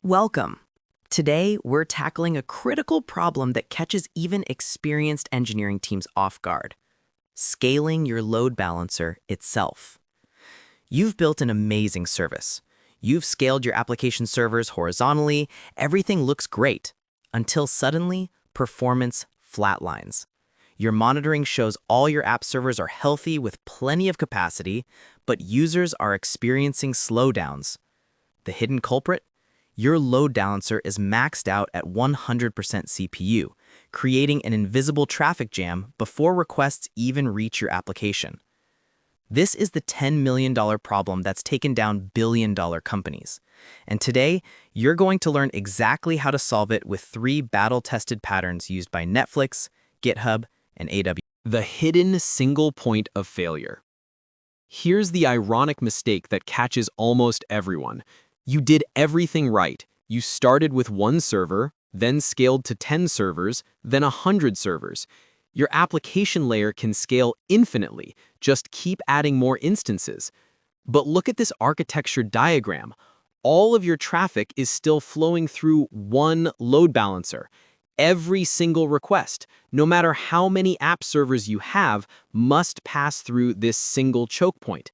Welcome. Today, we're tackling a critical problem that catches even experienced engineering teams off guard: scaling your load balancer itself. You've built an amazing service. You've scaled your application servers horizontally, everything looks great, until suddenly, performance flatlines. Your monitoring shows all your app servers are healthy with plenty of capacity, but users are experiencing slowdowns. The hidden culprit? Your load balancer is maxed out at 100% CPU, creating an invisible traffic jam before requests even reach your application. This is the $10 million problem that's taken down billion-dollar companies. And today, you're going to learn exactly how to solve it with 3 battle-tested patterns used by Netflix, GitHub, and AWS. The hidden single point of failure. Here's the ironic mistake that catches almost everyone. You did everything right. You started with 1 server, then scaled to 10 servers, then 100 servers. Your application layer can scale infinitely. Just keep adding more instances. But look at this architecture diagram. All of your traffic is still flowing through one load balancer. Every single request, no matter how many app servers you have, must pass through this single choke point.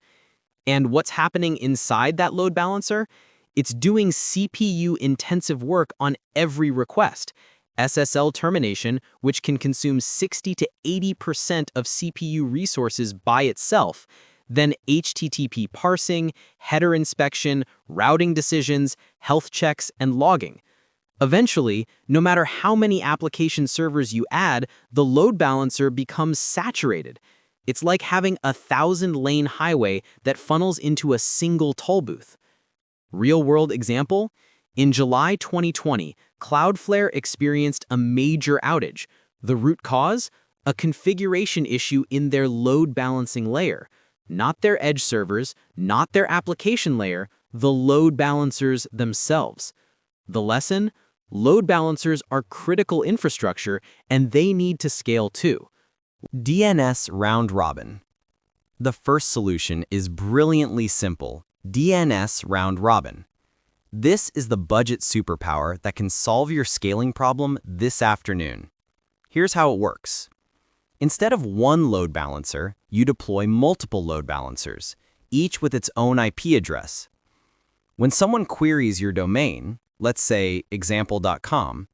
And what's happening inside that load balancer? It's doing CPU-intensive work on every request. SSL termination, which can consume 60 to 80% of CPU resources by itself. Then HTTP parsing, header inspection, routing decisions, health checks, and logging. Eventually, no matter how many application servers you add, the load balancer becomes saturated. It's like having a 1,000-lane highway that funnels into a single toll booth. Real-world example? In July 2020, Cloudflare experienced a major outage. The root cause? A configuration issue in their load balancing layer. Not their edge servers, not their application layer, the load balancers themselves. The lesson? Load balancers are critical infrastructure, and they need to scale too. DNS round robin. The first solution is brilliantly simple: DNS round robin. This is the budget superpower that can solve your scaling problem this afternoon. Here's how it works. Instead of 1 load balancer, you deploy multiple load balancers, each with its own IP address. When someone queries your domain, let's say example.com,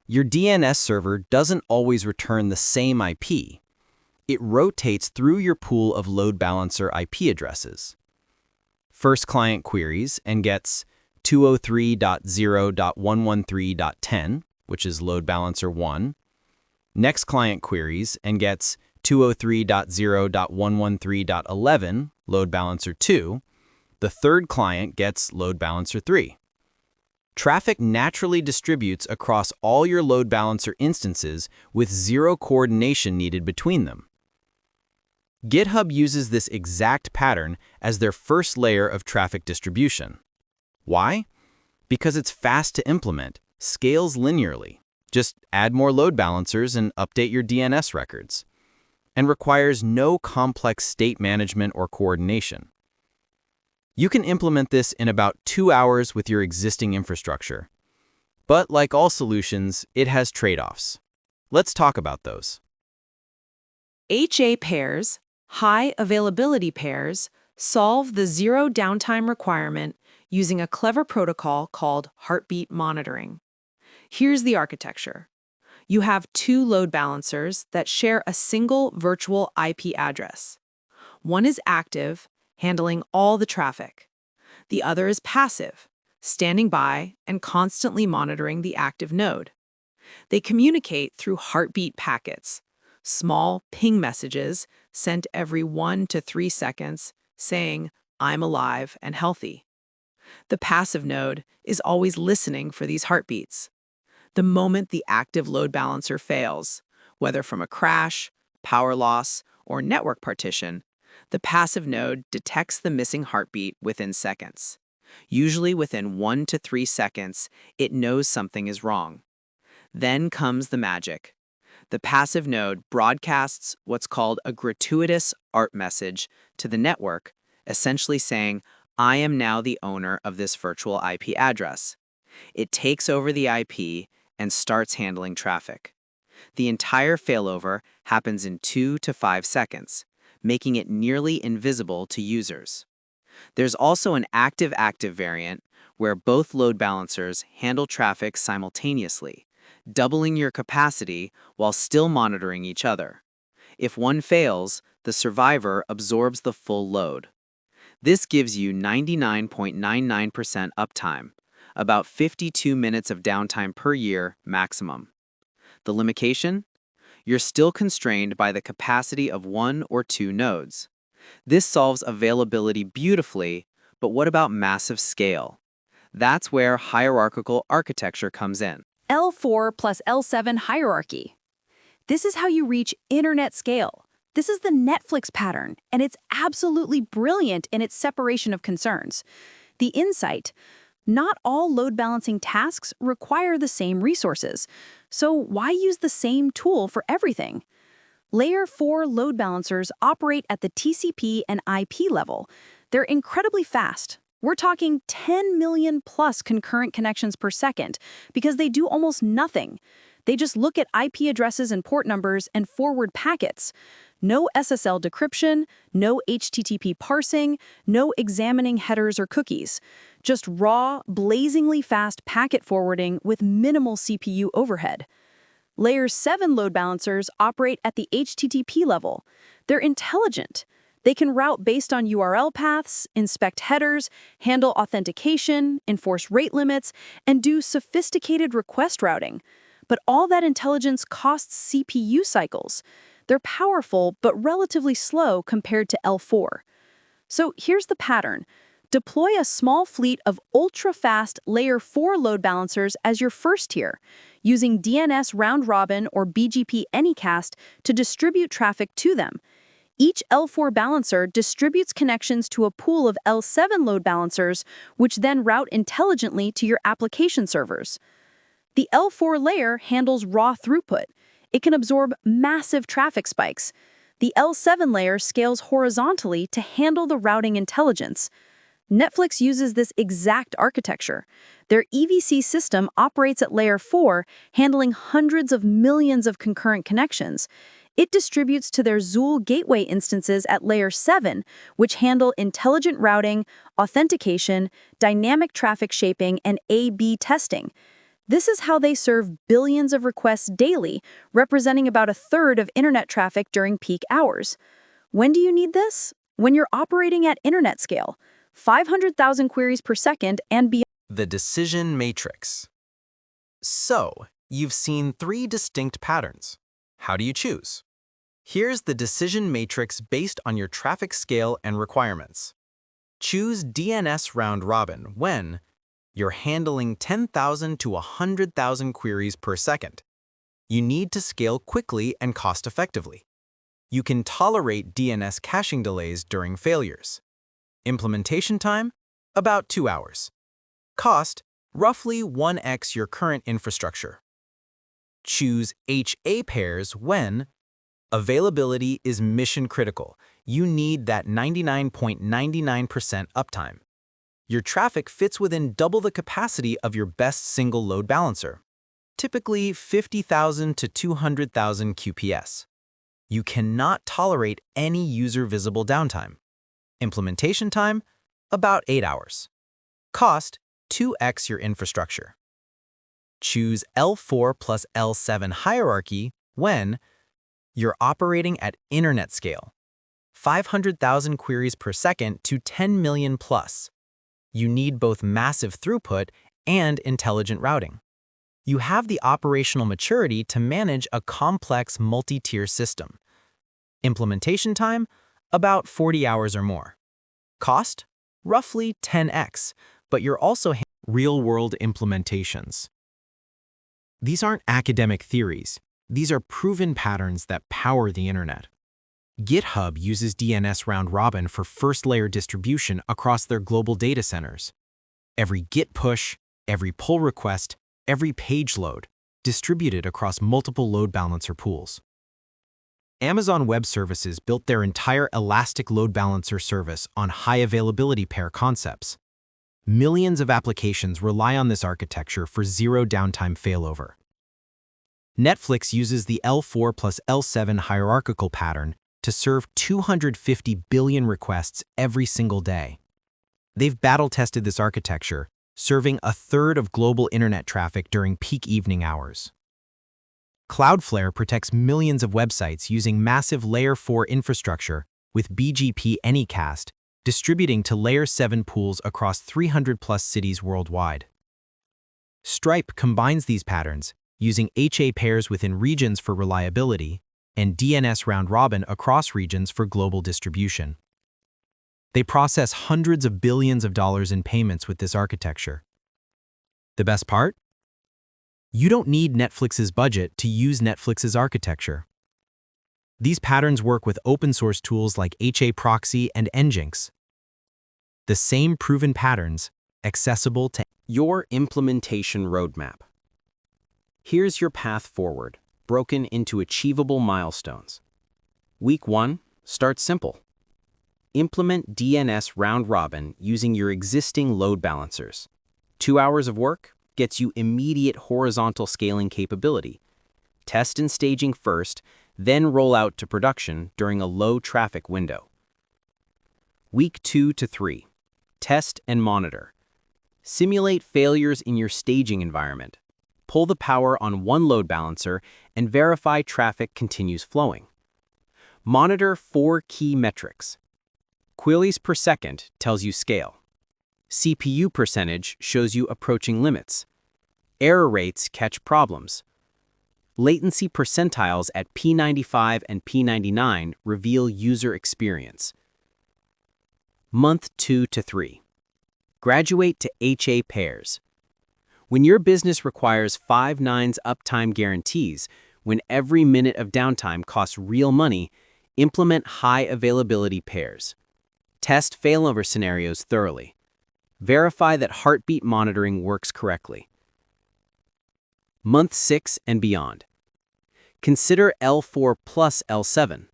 your DNS server doesn't always return the same IP. It rotates through your pool of load balancer IP addresses. First client queries and gets 203.0.113.10, which is load balancer 1. Next client queries and gets 203.0.113.11, load balancer 2. The third client gets load balancer 3. Traffic naturally distributes across all your load balancer instances with 0 coordination needed between them. GitHub uses this exact pattern as their first layer of traffic distribution. Why? Because it's fast to implement, scales linearly. Just add more load balancers and update your DNS records. And requires no complex state management or coordination. You can implement this in about 2 hours with your existing infrastructure. But like all solutions, it has trade-offs. Let's talk about those. HA pairs, high availability pairs, solve the 0 downtime requirement using a clever protocol called heartbeat monitoring. Here's the architecture. You have 2 load balancers that share a single virtual IP address. One is active, handling all the traffic. The other is passive, standing by and constantly monitoring the active node. They communicate through heartbeat packets, small ping messages sent every 1 to 3 seconds saying, "I'm alive and healthy." The passive node is always listening for these heartbeats. The moment the active load balancer fails, whether from a crash, power loss, or network partition, the passive node detects the missing heartbeat within seconds. Usually within 1 to 3 seconds, it knows something is wrong. Then comes the magic. The passive node broadcasts what's called a gratuitous ART message to the network, essentially saying, "I am now the owner of this virtual IP address." It takes over the IP and starts handling traffic. The entire failover happens in 2 to 5 seconds, making it nearly invisible to users. There's also an active-active variant where both load balancers handle traffic simultaneously, doubling your capacity while still monitoring each other. If one fails, the survivor absorbs the full load. This gives you 99.99% uptime, about 52 minutes of downtime per year maximum. The limitation? You're still constrained by the capacity of 1 or 2 nodes. This solves availability beautifully, but what about massive scale? That's where hierarchical architecture comes in. L4 plus L7 hierarchy. This is how you reach internet scale. This is the Netflix pattern, and it's absolutely brilliant in its separation of concerns. The insight: not all load balancing tasks require the same resources, so why use the same tool for everything? Layer 4 load balancers operate at the TCP and IP level. They're incredibly fast. We're talking 10 million plus concurrent connections per second because they do almost nothing. They just look at IP addresses and port numbers and forward packets. No SSL decryption, no HTTP parsing, no examining headers or cookies. Just raw, blazingly fast packet forwarding with minimal CPU overhead. Layer 7 load balancers operate at the HTTP level. They're intelligent. They can route based on URL paths, inspect headers, handle authentication, enforce rate limits, and do sophisticated request routing. But all that intelligence costs CPU cycles. They're powerful but relatively slow compared to L4. So here's the pattern. Deploy a small fleet of ultra-fast Layer 4 load balancers as your first tier, using DNS round-robin or BGP Anycast to distribute traffic to them. Each L4 balancer distributes connections to a pool of L7 load balancers, which then route intelligently to your application servers. The L4 layer handles raw throughput. It can absorb massive traffic spikes. The L7 layer scales horizontally to handle the routing intelligence. Netflix uses this exact architecture. Their EVC system operates at Layer 4, handling hundreds of millions of concurrent connections. It distributes to their Zool gateway instances at Layer 7, which handle intelligent routing, authentication, dynamic traffic shaping, and A/B testing. This is how they serve billions of requests daily, representing about a third of internet traffic during peak hours. When do you need this? When you're operating at internet scale, 500,000 queries per second and beyond. The decision matrix. So, you've seen 3 distinct patterns. How do you choose? Here's the decision matrix based on your traffic scale and requirements. Choose DNS round-robin when you're handling 10,000 to 100,000 queries per second. You need to scale quickly and cost-effectively. You can tolerate DNS caching delays during failures. Implementation time? About 2 hours. Cost? Roughly 1x your current infrastructure. Choose HA pairs when availability is mission critical. You need that 99.99% uptime. Your traffic fits within double the capacity of your best single load balancer, typically 50,000 to 200,000 QPS. You cannot tolerate any user-visible downtime. Implementation time? About 8 hours. Cost? 2x your infrastructure. Choose L4 plus L7 hierarchy when you're operating at internet scale, 500,000 queries per second to 10 million plus. You need both massive throughput and intelligent routing. You have the operational maturity to manage a complex multi-tier system. Implementation time? About 40 hours or more. Cost? Roughly 10x, but you're also real-world implementations. These aren't academic theories. These are proven patterns that power the internet. GitHub uses DNS round-robin for first-layer distribution across their global data centers. Every Git push, every pull request, every page load, distributed across multiple load balancer pools. Amazon Web Services built their entire elastic load balancer service on high availability pair concepts. Millions of applications rely on this architecture for zero downtime failover. Netflix uses the L4 plus L7 hierarchical pattern to serve 250 billion requests every single day. They've battle-tested this architecture, serving a third of global internet traffic during peak evening hours. Cloudflare protects millions of websites using massive Layer 4 infrastructure with BGP Anycast, distributing to Layer 7 pools across 300-plus cities worldwide. Stripe combines these patterns, using HA pairs within regions for reliability and DNS round-robin across regions for global distribution. They process hundreds of billions of dollars in payments with this architecture. The best part? You don't need Netflix's budget to use Netflix's architecture. These patterns work with open-source tools like HA Proxy and Nginx. The same proven patterns, accessible to Your implementation roadmap. Here's your path forward, broken into achievable milestones. Week 1, start simple. Implement DNS round-robin using your existing load balancers. 2 hours of work gets you immediate horizontal scaling capability. Test and staging first, then roll out to production during a low-traffic window. Week 2 to 3, test and monitor. Simulate failures in your staging environment. Pull the power on one load balancer and verify traffic continues flowing. Monitor 4 key metrics. Queries per second tells you scale. CPU percentage shows you approaching limits. Error rates catch problems. Latency percentiles at P95 and P99 reveal user experience. Month 2 to 3. Graduate to HA pairs. When your business requires 5 nines uptime guarantees, when every minute of downtime costs real money, implement high availability pairs. Test failover scenarios thoroughly. Verify that heartbeat monitoring works correctly. Month 6 and beyond. Consider L4 plus L7.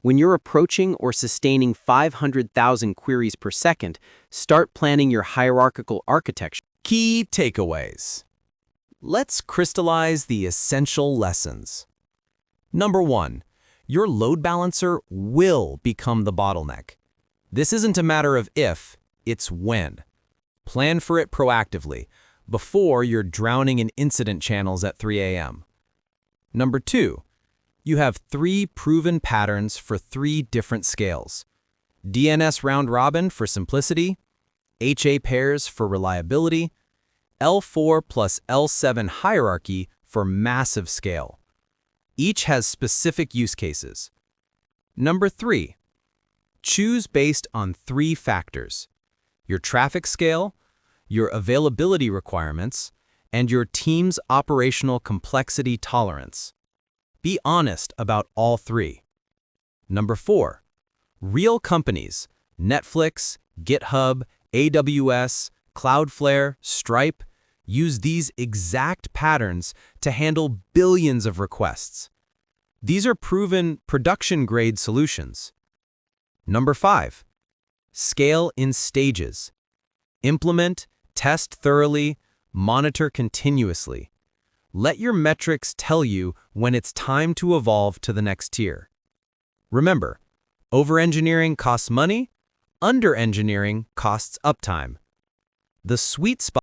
When you're approaching or sustaining 500,000 queries per second, start planning your hierarchical architecture. Key takeaways. Let's crystallize the essential lessons. Number 1, your load balancer will become the bottleneck. This isn't a matter of if, it's when. Plan for it proactively, before you're drowning in incident channels at 3 a.m. Number 2, you have 3 proven patterns for 3 different scales. DNS round-robin for simplicity, HA pairs for reliability, L4 plus L7 hierarchy for massive scale. Each has specific use cases. Number 3, choose based on 3 factors: your traffic scale, your availability requirements, and your team's operational complexity tolerance. Be honest about all 3. Number 4, real companies, Netflix, GitHub, AWS, Cloudflare, Stripe, use these exact patterns to handle billions of requests. These are proven production-grade solutions. Number 5, scale in stages. Implement, test thoroughly, monitor continuously. Let your metrics tell you when it's time to evolve to the next tier. Remember, over-engineering costs money, under-engineering costs uptime. The sweet spot